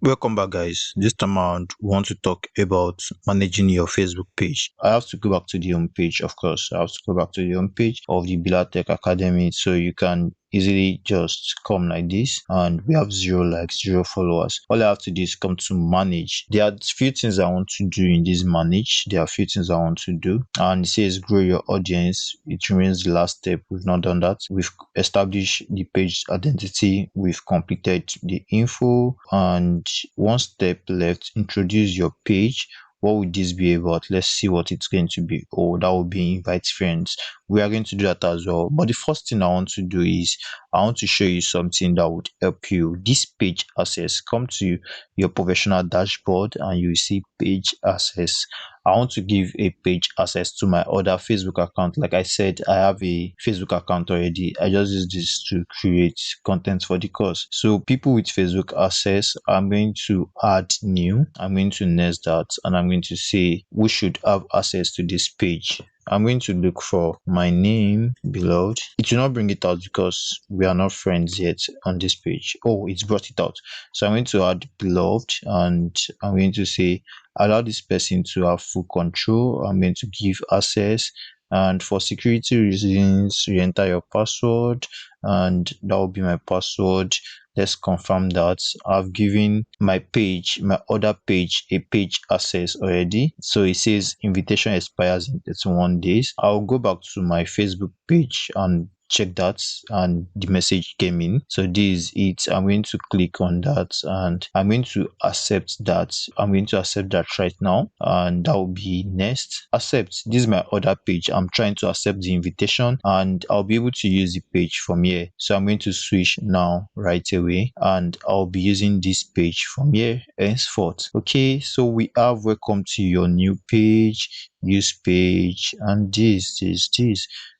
Welcome back, guys. This time around, we want to talk about managing your Facebook page. I have to go back to the home page, of course. I have to go back to the home page of the Bilatech Academy, so you can easily just come like this, and we have 0 likes, 0 followers. All I have to do is come to manage. There are a few things I want to do in this manage. There are a few things I want to do, and it says grow your audience. It remains the last step. We've not done that. We've established the page identity. We've completed the info, and one step left, introduce your page. What would this be about? Let's see what it's going to be. Oh, that would be invite friends. We are going to do that as well. But the first thing I want to do is I want to show you something that would help you. This page access. Come to your professional dashboard and you see page access. I want to give a page access to my other Facebook account. Like I said, I have a Facebook account already. I just use this to create content for the course. So people with Facebook access, I'm going to add new. I'm going to nest that, and I'm going to say we should have access to this page. I'm going to look for my name, beloved. It will not bring it out because we are not friends yet on this page. Oh, it's brought it out. So I'm going to add beloved, and I'm going to say allow this person to have full control. I'm going to give access, and for security reasons, you enter your password, and that will be my password. Let's confirm that I've given my page, my other page, a page access already. So it says invitation expires in 31 days. I'll go back to my Facebook page and check that, and the message came in. So this is it. I'm going to click on that, and I'm going to accept that. I'm going to accept that right now, and that will be next. Accept. This is my other page. I'm trying to accept the invitation, and I'll be able to use the page from here. So I'm going to switch now right away, and I'll be using this page from here henceforth. Okay, so we have welcome to your new page, use page, and this.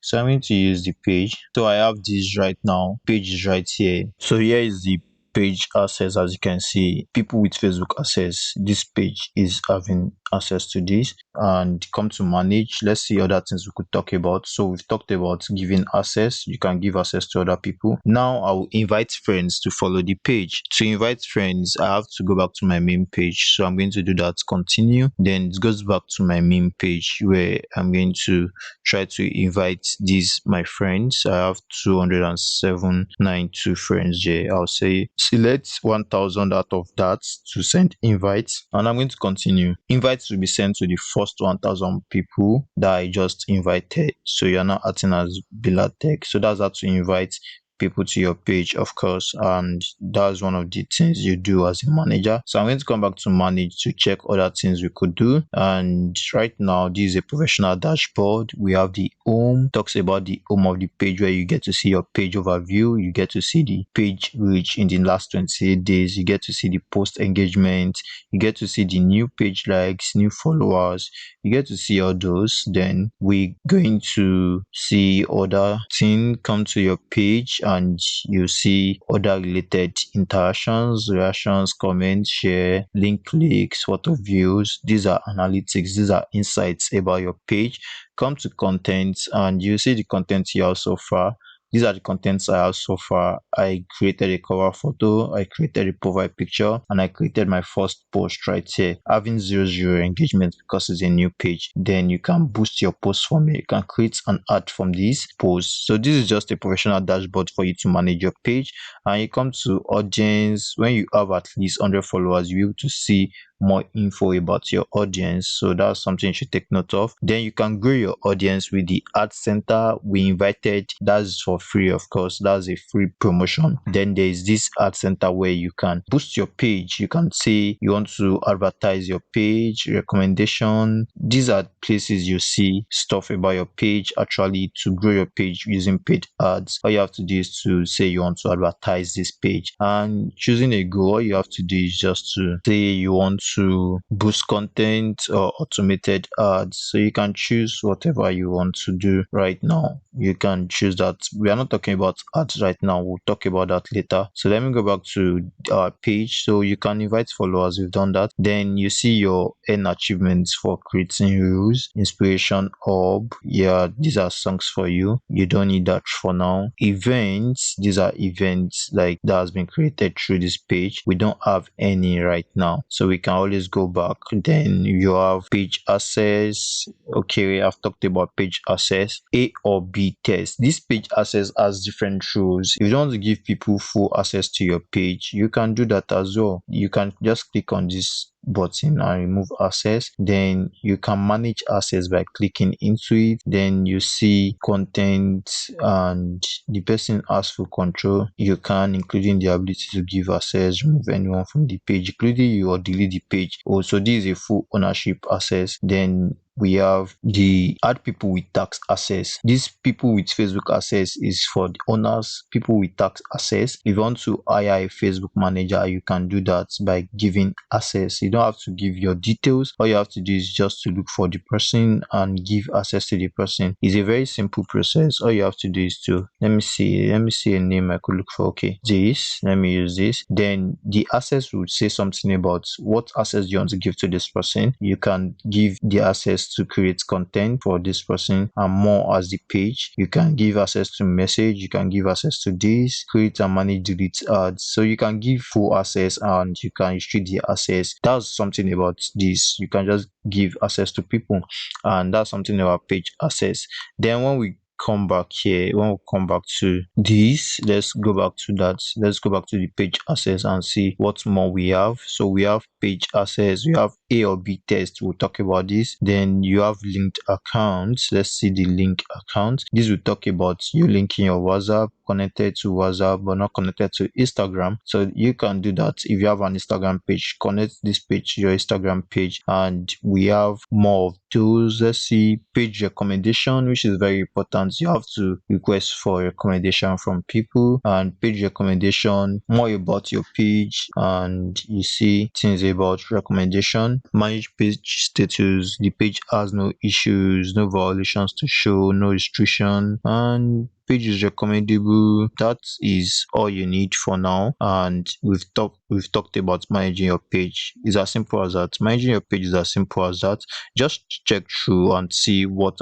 So I'm going to use the page. So I have this right now. Page is right here. So here is the page access. As you can see, people with Facebook access, this page is having access to this. And come to manage. Let's see other things we could talk about. So we've talked about giving access. You can give access to other people. Now I will invite friends to follow the page. To invite friends, I have to go back to my main page. So I'm going to do that. Continue. Then it goes back to my main page where I'm going to try to invite these my friends. I have 20792 friends here. I'll say select 1000 out of that to send invites, and I'm going to continue. Invites will be sent to the first 1000 people that I just invited. So you're not acting as Bilatech. So that's how to invite people to your page, of course, and that's one of the things you do as a manager. So I'm going to come back to manage to check other things we could do. And right now, this is a professional dashboard. We have the home, talks about the home of the page where you get to see your page overview. You get to see the page reach in the last 28 days. You get to see the post engagement. You get to see the new page likes, new followers. You get to see all those. Then we're going to see other things come to your page, and you see other related interactions, reactions, comments, share, link clicks, photo views. These are analytics. These are insights about your page. Come to content, and you see the content you have so far. These are the contents I have so far. I created a cover photo, I created a profile picture, and I created my first post right here. Having 0 engagement because it's a new page. Then you can boost your post from here. You can create an ad from this post. So this is just a professional dashboard for you to manage your page. And you come to audience. When you have at least 100 followers, you'll be able to see more info about your audience. So that's something you should take note of. Then you can grow your audience with the ad center we invited. That's for free, of course. That's a free promotion. Then there is this ad center where you can boost your page. You can say you want to advertise your page, recommendation. These are places you see stuff about your page. Actually, to grow your page using paid ads, all you have to do is to say you want to advertise this page, and choosing a goal, all you have to do is just to say you want to boost content or automated ads. So you can choose whatever you want to do right now. You can choose that. We are not talking about ads right now. We'll talk about that later. So let me go back to our page. So you can invite followers. We've done that. Then you see your earn achievements for creating reels, inspiration hub. Yeah, these are songs for you. You don't need that for now. Events. These are events like that has been created through this page. We don't have any right now, so we can always go back. Then you have page access. Okay, I've talked about page access. A or B test. This page access has different rules. If you don't want to give people full access to your page, you can do that as well. You can just click on this button and remove access. Then you can manage access by clicking into it. Then you see content and the person has full control. You can, including the ability to give access, remove anyone from the page, including you, or delete the page. Also, this is a full ownership access. Then we have the add people with tax access. These people with Facebook access is for the owners, people with tax access. If you want to hire a Facebook manager, you can do that by giving access. You don't have to give your details. All you have to do is just to look for the person and give access to the person. It's a very simple process. All you have to do is to let me see a name I could look for. Okay, this, let me use this. Then the access would say something about what access you want to give to this person. You can give the access to create content for this person and more as the page. You can give access to message. You can give access to this, create and manage delete ads. So you can give full access and you can restrict the access. That's something about this. You can just give access to people, and that's something about page access. Then when we come back here, when we come back to this, let's go back to that. Let's go back to the page access and see what more we have. So we have page access, we have A or B test. We'll talk about this. Then you have linked accounts. Let's see the link account. This will talk about you linking your WhatsApp, connected to WhatsApp but not connected to Instagram. So you can do that. If you have an Instagram page, connect this page to your Instagram page. And we have more of those. Let's see page recommendation, which is very important. You have to request for recommendation from people, and page recommendation, more about your page, and you see things about recommendation. Manage page status. The page has no issues, no violations to show, no restriction, and page is recommendable. That is all you need for now. And we've talked about managing your page. It's as simple as that. Managing your page is as simple as that. Just check through and see what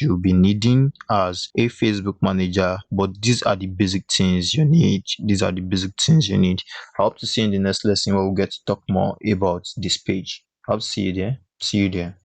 you'll be needing as a Facebook manager. But these are the basic things you need. I hope to see you in the next lesson where we'll get to talk more about this page. I'll see you there.